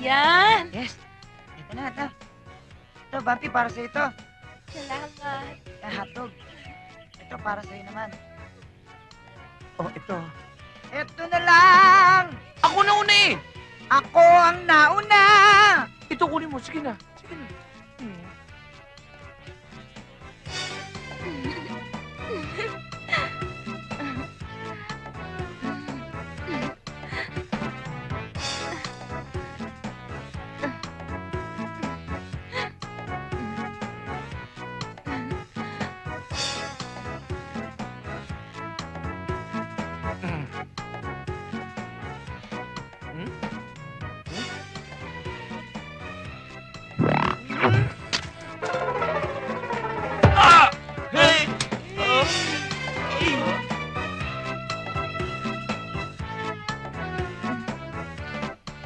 yan. Yes. Ito na, ito. Ito, Bumpy, para sa'yo ito. Salamat. Hotdog. Ito, para sa'yo naman. Oh, ito. Ito na lang! Ako na una eh! Ako ang nauna! Ito kunin mo. Sige na. Sige na.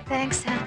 Thanks, ha.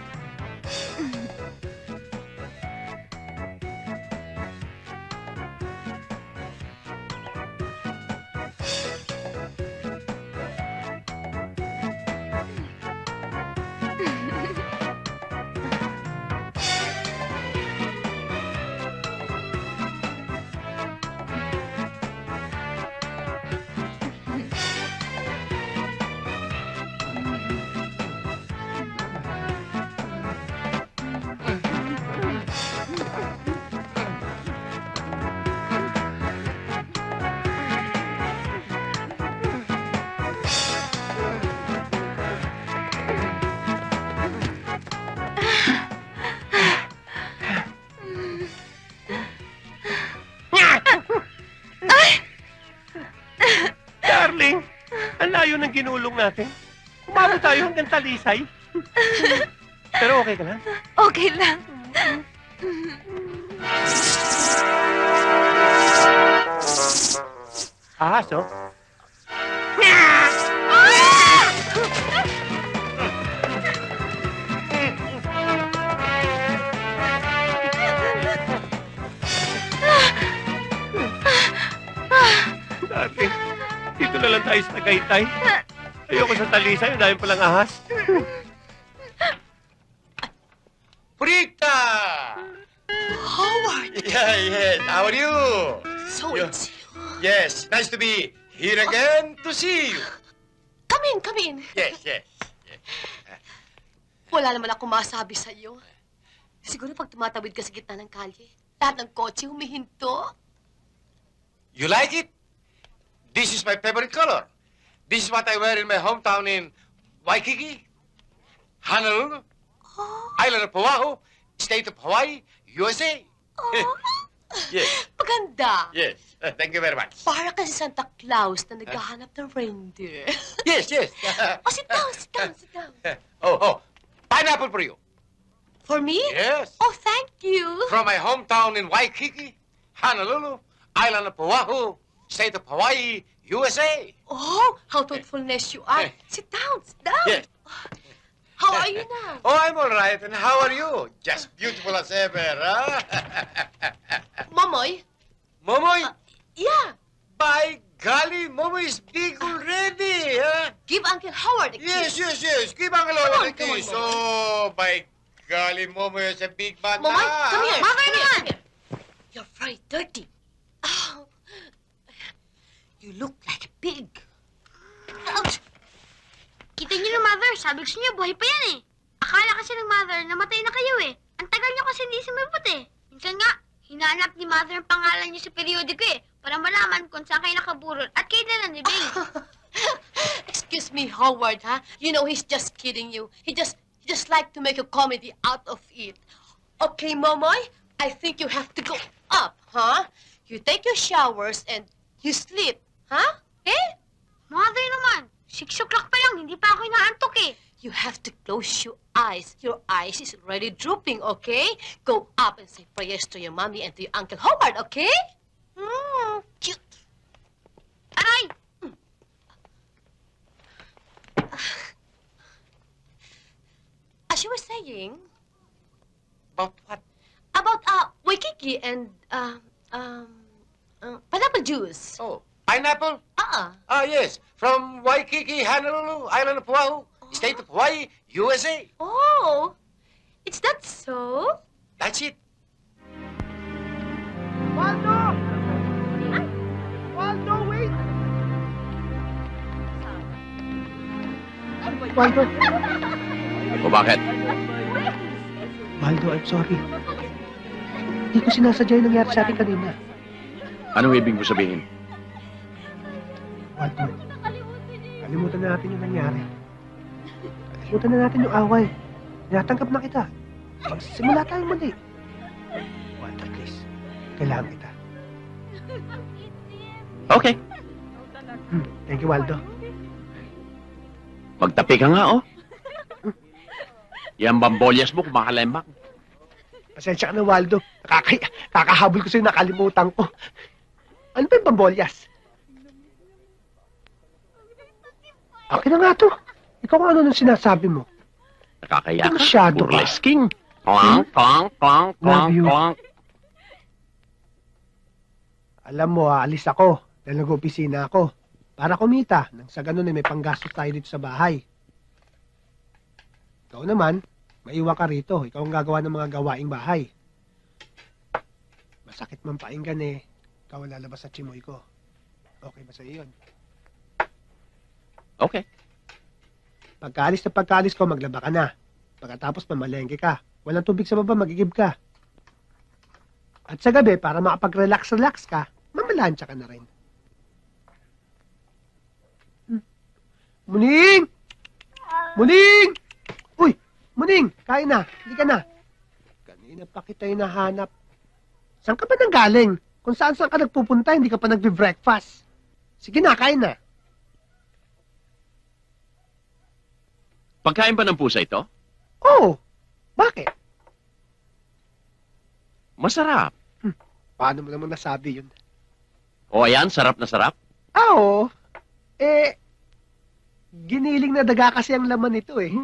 Darling, ang layo ng ginulong natin. Umabot tayo hanggang Talisay. Pero okay ka lang? Okay lang. Ahas, oh. Darling, dito na lang tayo sa Tagaytay. Ayoko sa Talisay, ang dami palang ahas. Rita! Howard! Yeah, yes. How are you? So Yeah. it's you. Yes, nice to be here again to see you. Come in, come in. Yes, yes. Wala naman ako masabi sa iyo. Siguro pag tumatawid ka sa gitna ng kalye, lahat ng kotse humihinto. You like it? This is my favorite color. This is what I wear in my hometown in Waikiki, Honolulu, Island of Oahu, State of Hawaii, USA. Yes, Maganda. yes. Thank you very much. Para kasi Santa Claus na naghahanap ng reindeer. Yes, yes. Oh, sit down, sit down, sit down. Oh, pineapple for you. For me? Yes. Oh, thank you. From my hometown in Waikiki, Honolulu, Island of Oahu, State of Hawaii, USA. Oh, how thoughtfulness you are. Sit down, sit down. Yes. How are you now? Oh, I'm all right. And how are you? Just beautiful as ever, huh? Momoy? Momoy, Yeah. by golly, Momoy is big already, huh? Give Uncle Howard a Yes, kiss. yes, yes. Give Uncle Lola Come a on, come on, kiss. Momoy. Oh, by golly, Momoy is a big man Momoy, now, come here. huh? Mother naman. You're very dirty. Oh. You look like a pig. Ouch. Kita niyo na, Mother. Sabi ko sa inyo, buhay pa yan eh. Akala kasi ng Mother, namatay na kayo eh. Ang tagal niyo kasi hindi sumipot eh. Minsan nga, hinahanap ni Mother ang pangalan niyo sa periodiko eh. Para malaman kung saan kayo nakaburol at kayo na ni Bing. Excuse me, Howard, huh? You know, he's just kidding you. He just like to make a comedy out of it. Okay, Momoy, I think you have to go up, huh? You take your showers and you sleep, huh? Eh? Mother naman, 6 o'clock pa lang, hindi pa ako inaantok eh. You have to close your eyes. Your eyes is already drooping, okay? Go up and say prayers to your mommy and to your Uncle Howard, okay? Cute. Aray! As you were saying, About what? about Waikiki and pineapple juice. Oh, pineapple? Ah, Ah, yes. From Waikiki, Honolulu, Island of Oahu, State of Hawaii, USA. oh, Is that so? That's it. Waldo! Waldo, wait! Waldo! O bakit? Waldo, I'm sorry. Hindi ko sinasadya yung nangyari sa atin kanina. Anong ibig mo sabihin? Waldo, kalimutan na natin yung nangyari. Kalimutan na natin yung away. Tinatanggap na kita. Magsimula tayong muli. Waldo, please. Kailangan kita. Okay. Thank you, Waldo. Magtapi ka nga, oh. Yan bambolyas mo, kumakalembak. Pasensya ka na, Waldo. Kakahabol ko sa'yo, nakalimutan ko. Ano ba yung bambolyas? Okay na nga to. Ikaw kung ano nung sinasabi mo. Nakakaya ka. Masyado ka. Burlesking. Kong, kong, kong, Love kong, you. kong. Alam mo, aalis ako dahil nag-opisina ako para kumita nang sa ganun ay may panggastos tayo dito sa bahay. Ikaw naman, maiwan ka rito. Ikaw ang gagawa ng mga gawaing bahay. Masakit man painggan eh. Ikaw ang lalabas sa chimoy ko. Okay ba sa iyo yun? Okay. Pagkaalis ko, maglaba ka na. Pagkatapos mamalengke ka. Walang tubig sa baba, magigib ka. At sa gabi, para makapag-relax ka, mamalansya ka na rin. Muning! Muning! Uy! Muning! Kain na! Hindi ka na. Kanina pa kita hinahanap. Saan ka ba nang galing? Kung saan ka nagpupunta, hindi ka pa nagbe-breakfast. Sige na, kain na. Pagkain ba ng pusa ito? Oo. Bakit? Masarap. Paano mo naman nasabi yun? O ayan, sarap na sarap. Oo. Giniling na daga kasi ang laman nito eh.